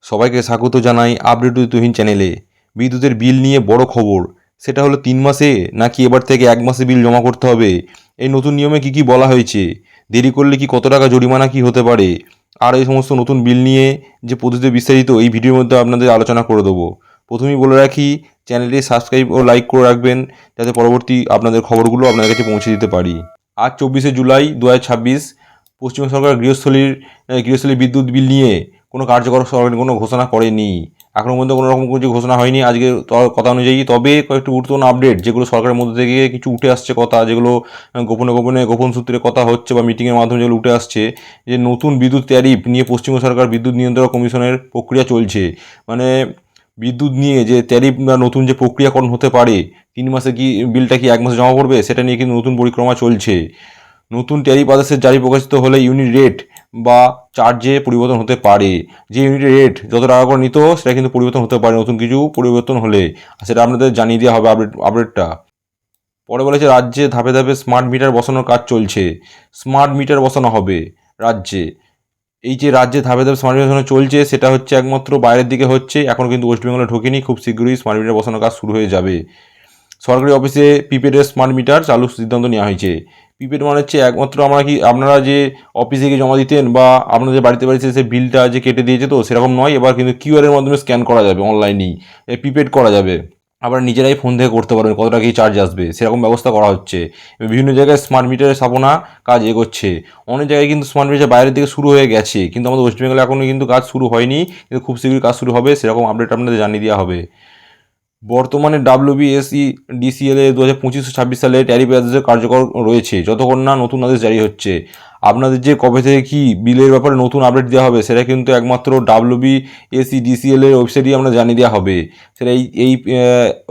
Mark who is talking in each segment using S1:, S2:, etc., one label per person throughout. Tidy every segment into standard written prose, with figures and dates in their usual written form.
S1: সবাইকে স্বাগত জানাই আপডেট উইথ তুহিন চ্যানেলে। বিদ্যুতের বিল নিয়ে বড় খবর, সেটা হলো 3 মাসে নাকি এবার থেকে 1 মাসে বিল জমা করতে হবে। এই নতুন নিয়মে কি কি বলা হয়েছে, দেরি করলে কি কত টাকা জরিমানা কি হতে পারে, আর এই সমস্ত নতুন বিল নিয়ে যে পদ্ধতি বিস্তারিত এই ভিডিওর মধ্যে আপনাদের আলোচনা করে দেবো। প্রথমেই বলে রাখি, চ্যানেলটি সাবস্ক্রাইব ও লাইক করে রাখবেন যাতে পরবর্তী আপনাদের খবরগুলো আপনাদের কাছে পৌঁছে দিতে পারি। আজ 24শে জুলাই 2026 পশ্চিমবঙ্গ সরকার গৃহস্থলী বিদ্যুৎ বিল নিয়ে কোনো কার্যকর সরকারি কোনো ঘোষণা করেনি। এখনও পর্যন্ত কোনো রকম কিছু ঘোষণা হয়নি আজকে কথা অনুযায়ী। তবে কয়েকটি গুরুত্বপূর্ণ আপডেট যেগুলো সরকারের মধ্যে থেকে কিছু উঠে আসছে কথা, যেগুলো গোপন সূত্রে কথা হচ্ছে বা মিটিংয়ের মাধ্যমে যেগুলো উঠে আসছে, যে নতুন বিদ্যুৎ ট্যারিফ নিয়ে পশ্চিমবঙ্গ সরকার বিদ্যুৎ নিয়ন্ত্রণ কমিশনের প্রক্রিয়া চলছে। মানে বিদ্যুৎ নিয়ে যে ট্যারিফ বা নতুন যে প্রক্রিয়াকরণ হতে পারে, 3 মাসে কি বিলটা কি 1 মাসে জমা পড়বে, সেটা নিয়ে কিন্তু নতুন পরিক্রমা চলছে। নতুন ট্যারিফ আদেশের জারি প্রকাশিত হলে ইউনিট রেট বা চার্জে পরিবর্তন হতে পারে। যে ইউনিট রেট যত টাকা করে নিত সেটা কিন্তু পরিবর্তন হতে পারে নতুন কিছু পরিবর্তন হলে, সেটা আপনাদের জানিয়ে দেওয়া হবে আপডেটটা। পরে বলেছে রাজ্যে ধাপে ধাপে স্মার্ট মিটার বসানোর কাজ চলছে। স্মার্ট মিটার বসানো হবে রাজ্যে। এই যে রাজ্যে ধাপে ধাপে স্মার্ট মিটার বসানো চলছে, সেটা হচ্ছে একমাত্র বাইরের দিকে হচ্ছে, এখনও কিন্তু ওয়েস্ট বেঙ্গলে ঢোকেনি। খুব শীঘ্রই স্মার্ট মিটার বসানোর কাজ শুরু হয়ে যাবে। সরকারি অফিসে প্রিপেডের স্মার্ট মিটার চালুর সিদ্ধান্ত নেওয়া হয়েছে। প্রিপেড মানে হচ্ছে একমাত্র আপনারা যে অফিসে গিয়ে জমা দিতেন বা আপনাদের বাড়িতে সে বিলটা যে কেটে দিয়েছে, তো সেরকম নয়। এবার কিন্তু কিউআরের মাধ্যমে স্ক্যান করা যাবে, অনলাইনেই প্রিপেড করা যাবে। আবার নিজেরাই ফোন থেকে করতে পারবেন কত টাকা কি চার্জ আসবে, সেরকম ব্যবস্থা করা হচ্ছে। বিভিন্ন জায়গায় স্মার্ট মিটারের স্থাপনা কাজ এগোচ্ছে। অনেক জায়গায় কিন্তু স্মার্ট মিটার বাইরের দিকে শুরু হয়ে গেছে, কিন্তু আমাদের ওয়েস্ট বেঙ্গলে এখনও কিন্তু কাজ শুরু হয়নি। কিন্তু খুব শীঘ্রই কাজ শুরু হবে, সেরকম আপডেট আপনাদের জানিয়ে দেওয়া হবে। বর্তমানে ডাব্লিউবিএসই ডিসিএল 2025-26 সালে ট্যারিফ আদেশের কার্যকর রয়েছে যতক্ষণ না নতুন আদেশ জারি হচ্ছে। আপনাদের যে কবে থেকে কি বিলের ব্যাপারে নতুন আপডেট দেওয়া হবে, সেটা কিন্তু একমাত্র ডাব্লিউবিএসই ডিসিএল এর ওয়েবসাইটে আমরা জানিয়ে দেওয়া হবে। সেটা এই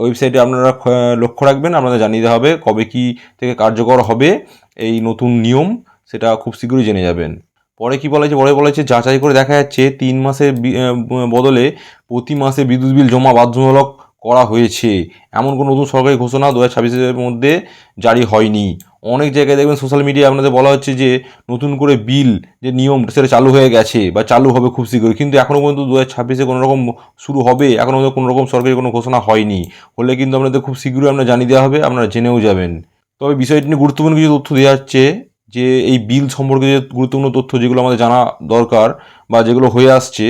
S1: ওয়েবসাইটে আপনারা লক্ষ্য রাখবেন, আপনাদের জানিয়ে দেওয়া হবে কবে কি থেকে কার্যকর হবে এই নতুন নিয়ম, সেটা খুব শীঘ্রই জেনে যাবেন। পরে কি বলা হয়েছে, বলা হয়েছে যাচাই করে দেখা যাচ্ছে 3 মাসের বদলে প্রতি মাসে বিদ্যুৎ বিল জমা বাধ্যতামূলক করা হয়েছে। এমন কোনো নতুন সরকারি ঘোষণা 2026-এর মধ্যে জারি হয়নি। অনেক জায়গায় দেখবেন সোশ্যাল মিডিয়ায় আপনাদের বলা হচ্ছে যে নতুন করে বিল যে নিয়ম সেটা চালু হয়ে গেছে বা চালু হবে খুব শীঘ্রই, কিন্তু এখনও পর্যন্ত 2026-এ কোনো রকম শুরু হবে এখনও পর্যন্ত কোনো রকম সরকারি কোনো ঘোষণা হয়নি। হলে কিন্তু আপনাদের খুব শীঘ্রই আপনারা জানিয়ে দেওয়া হবে, আপনারা জেনেও যাবেন। তবে বিষয়টি নিয়ে গুরুত্বপূর্ণ কিছু তথ্য দেওয়া হচ্ছে, যে এই বিল সম্পর্কে যে গুরুত্বপূর্ণ তথ্য যেগুলো আমাদের জানা দরকার বা যেগুলো হয়ে আসছে।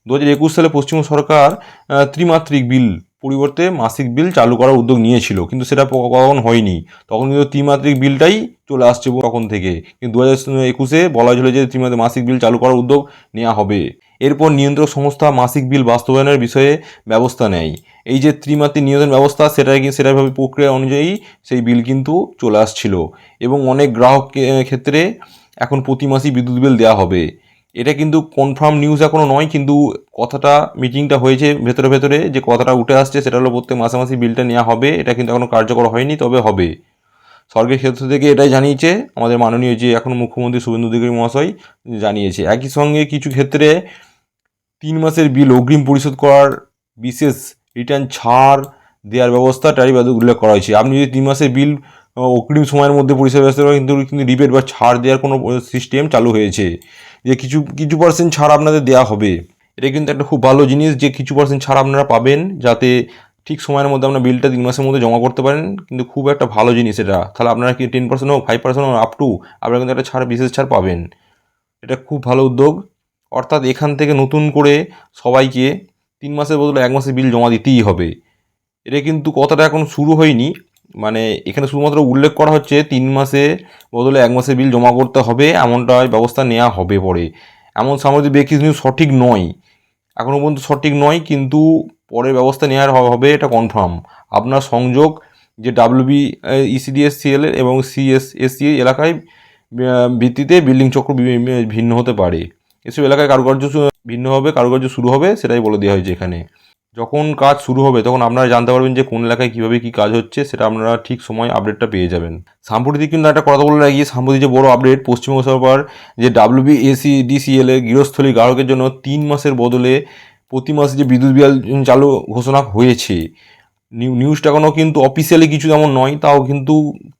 S1: 2021 সালে পশ্চিমবঙ্গ সরকার ত্রিমাত্রিক বিল পরিবর্তে মাসিক বিল চালু করার উদ্যোগ নিয়েছিল, কিন্তু সেটা কখন হয়নি। তখন কিন্তু ত্রিমাত্রিক বিলটাই চলে আসছে তখন থেকে। কিন্তু 2021-এ বলা হয়েছিল যে ত্রিমাত্রিক মাসিক বিল চালু করার উদ্যোগ নেওয়া হবে। এরপর নিয়ন্ত্রক সংস্থা মাসিক বিল বাস্তবায়নের বিষয়ে ব্যবস্থা নেয়। এই যে ত্রিমাত্রিক নিয়ন্ত্রণ ব্যবস্থা, সেটাভাবে প্রক্রিয়া অনুযায়ী সেই বিল কিন্তু চলে আসছিল। এবং অনেক গ্রাহক ক্ষেত্রে এখন প্রতি মাসেই বিদ্যুৎ বিল দেওয়া হবে। এটা কিন্তু কনফার্ম নিউজ এখনও নয়, কিন্তু কথাটা মিটিংটা হয়েছে ভেতরে যে কথাটা উঠে আসছে, সেটা হলো প্রত্যেক মাসে মাসে বিলটা নেওয়া হবে। এটা কিন্তু এখনও কার্যকর হয়নি, তবে হবে। সরকারি ক্ষেত্র থেকে এটাই জানিয়েছে আমাদের মাননীয় যে এখন মুখ্যমন্ত্রী শুভেন্দু অধিকারী মহাশয় জানিয়েছে। একই সঙ্গে কিছু ক্ষেত্রে 3 মাসের বিল অগ্রিম পরিশোধ করার বিশেষ রিটার্ন ছাড় দেওয়ার ব্যবস্থা ট্যারিফ উল্লেখ করা হয়েছে। আপনি যদি 3 মাসের বিল অগ্রিম সময়ের মধ্যে পরিশোধ ব্যবস্থা করেন, কিন্তু রিবেট বা ছাড় দেওয়ার কোনো সিস্টেম চালু হয়েছে, যে কিছু পার্সেন্ট ছাড় আপনাদের দেওয়া হবে। এটা কিন্তু একটা খুব ভালো জিনিস, যে কিছু পার্সেন্ট ছাড় আপনারা পাবেন, যাতে ঠিক সময়ের মধ্যে আপনার বিলটা 3 মাসের মধ্যে জমা করতে পারেন। কিন্তু খুব একটা ভালো জিনিস এটা। তাহলে আপনারা কি 10% হোক 5% হোক আপ টু আপনারা কিন্তু একটা বিশেষ ছাড় পাবেন। এটা খুব ভালো উদ্যোগ। অর্থাৎ এখান থেকে নতুন করে সবাইকে 3 মাসের বদলে 1 মাসের বিল জমা দিতেই হবে। এটা কিন্তু কথাটা এখন শুরু হয়নি, মানে এখানে শুধুমাত্র উল্লেখ করা হচ্ছে 3 মাসে বদলে 1 মাসের বিল জমা করতে হবে, এমনটাই ব্যবস্থা নেওয়া হবে পরে। এমন সামাজিক ব্যক্তি নিউজ সঠিক নয়, এখনও পর্যন্ত সঠিক নয়, কিন্তু পরে ব্যবস্থা নেওয়ার হবে, এটা কনফার্ম। আপনার সংযোগ যে ইসিডিএসসিএল এবং সিএসএসসি এলাকায় ভিত্তিতে বিল্ডিং চক্র ভিন্ন হতে পারে। এসব এলাকায় কারুকার্য ভিন্ন হবে, কারুকার্য শুরু হবে, সেটাই বলে দেওয়া হয়েছে এখানে। যখন কাজ শুরু হবে তখন আপনারা জানতে পারবেন যে কোন এলাকায় কীভাবে কী কাজ হচ্ছে, সেটা আপনারা ঠিক সময় আপডেটটা পেয়ে যাবেন। সাম্প্রতিক কিন্তু একটা কথা বলে রাখি, সাম্প্রতিক যে বড় আপডেট, পশ্চিমবঙ্গ সরকার যে ডাব্লিউবিএসিডিসিএল এর গৃহস্থলী গ্রাহকের জন্য 3 মাসের বদলে প্রতি মাসে যে বিদ্যুৎ বিল চালু ঘোষণা হয়েছে। নিউজটা এখনও কিন্তু অফিসিয়ালি কিছু তেমন নয়, তাও কিন্তু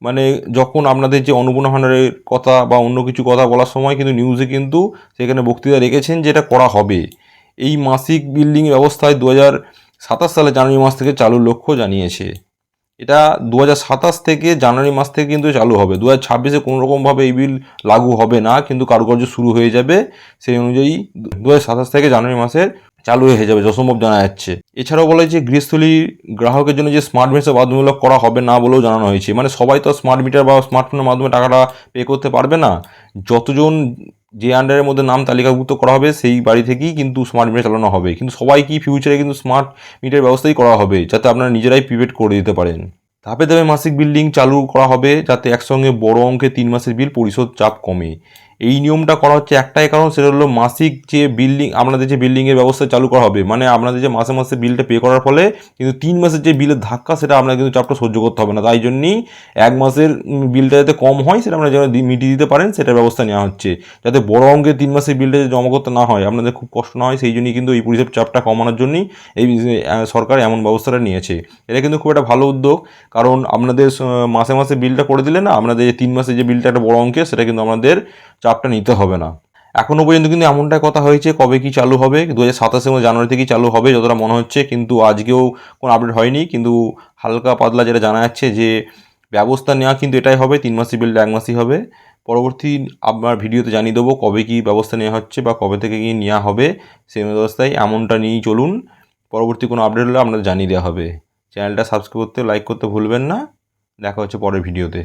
S1: মানে যখন আপনাদের যে অন্নপূর্ণা ভাণ্ডারের কথা বা অন্য কিছু কথা বলার সময় কিন্তু নিউজে কিন্তু সেখানে বক্তৃতা রেখেছেন যে এটা করা হবে। এই মাসিক বিল্ডিং ব্যবস্থায় 2027 সালে জানুয়ারি মাস থেকে চালুর লক্ষ্য জানিয়েছে। এটা 2027 থেকে জানুয়ারি মাস থেকে কিন্তু চালু হবে। 2026-এ কোনোরকমভাবে এই বিল লাগু হবে না, কিন্তু কার্যকর শুরু হয়ে যাবে। সেই অনুযায়ী 2027 থেকে জানুয়ারি মাসের চালু হয়ে যাবে যতসম্ভব জানা যাচ্ছে। এছাড়াও বলা হয়েছে গৃহস্থলী গ্রাহকের জন্য যে স্মার্ট মিটার বাধ্যতামূলক করা হবে না বলেও জানানো হয়েছে। মানে সবাই তো স্মার্ট মিটার বা স্মার্টফোনের মাধ্যমে টাকাটা পে করতে পারবে না। যতজন যে আন্ডারের মধ্যে নাম তালিকাভুক্ত করা হবে সেই বাড়ি থেকেই কিন্তু স্মার্ট মিটার চালানো হবে। কিন্তু সবাই কি ফিউচারে কিন্তু স্মার্ট মিটার ব্যবস্থাই করা হবে, যাতে আপনারা নিজেরাই প্রিপেড করে দিতে পারেন। ধাপে ধাপে মাসিক বিল্ডিং চালু করা হবে, যাতে একসঙ্গে বড় অঙ্কের 3 মাসের বিল পরিশোধ চাপ কমে। এই নিয়মটা করা হচ্ছে একটাই কারণ, সেটা হলো মাসিক যে বিল্ডিং আপনাদের যে বিল্ডিংয়ের ব্যবস্থা চালু করা হবে, মানে আপনাদের যে মাসে মাসে বিলটা পে করার ফলে কিন্তু 3 মাসের যে বিলের ধাক্কা সেটা আপনার কিন্তু চাপটা সহ্য করতে হবে না। তাই জন্যই 1 মাসের বিলটা যাতে কম হয় সেটা আপনারা যেন মিটিয়ে দিতে পারেন সেটার ব্যবস্থা নেওয়া হচ্ছে, যাতে বড় অঙ্কের 3 মাসের বিলটা জমা করতে না হয়, আপনাদের খুব কষ্ট না হয়। সেই জন্যই কিন্তু এই পরিষেবা চাপটা কমানোর জন্যই এই সরকার এমন ব্যবস্থাটা নিয়েছে। এটা কিন্তু খুব একটা ভালো উদ্যোগ, কারণ আপনাদের মাসে মাসে বিলটা করে দিলে না, আপনাদের 3 মাসে যে বিলটা একটা বড় অঙ্কের সেটা কিন্তু আমাদের চাপটা নিতে হবে না। এখনও পর্যন্ত কিন্তু এমনটাই কথা হয়েছে, কবে কি চালু হবে 2027 জানুয়ারি থেকেই চালু হবে যতটা মনে হচ্ছে, কিন্তু আজকেও কোনো আপডেট হয়নি। কিন্তু হালকা পাতলা যেটা জানা যাচ্ছে যে ব্যবস্থা নেওয়া কিন্তু এটাই হবে, 3 মাসের বিলটা 1 মাসই হবে। পরবর্তী আপনার ভিডিওতে জানিয়ে দেবো কবে কি ব্যবস্থা নেওয়া হচ্ছে বা কবে থেকে কি নেওয়া হবে। সেই ব্যবস্থায় এমনটা নিয়েই চলুন। পরবর্তী কোনো আপডেট হলে আপনাদের জানিয়ে দেওয়া হবে। চ্যানেলটা সাবস্ক্রাইব করতে, লাইক করতে ভুলবেন না। দেখা হচ্ছে পরের ভিডিওতে।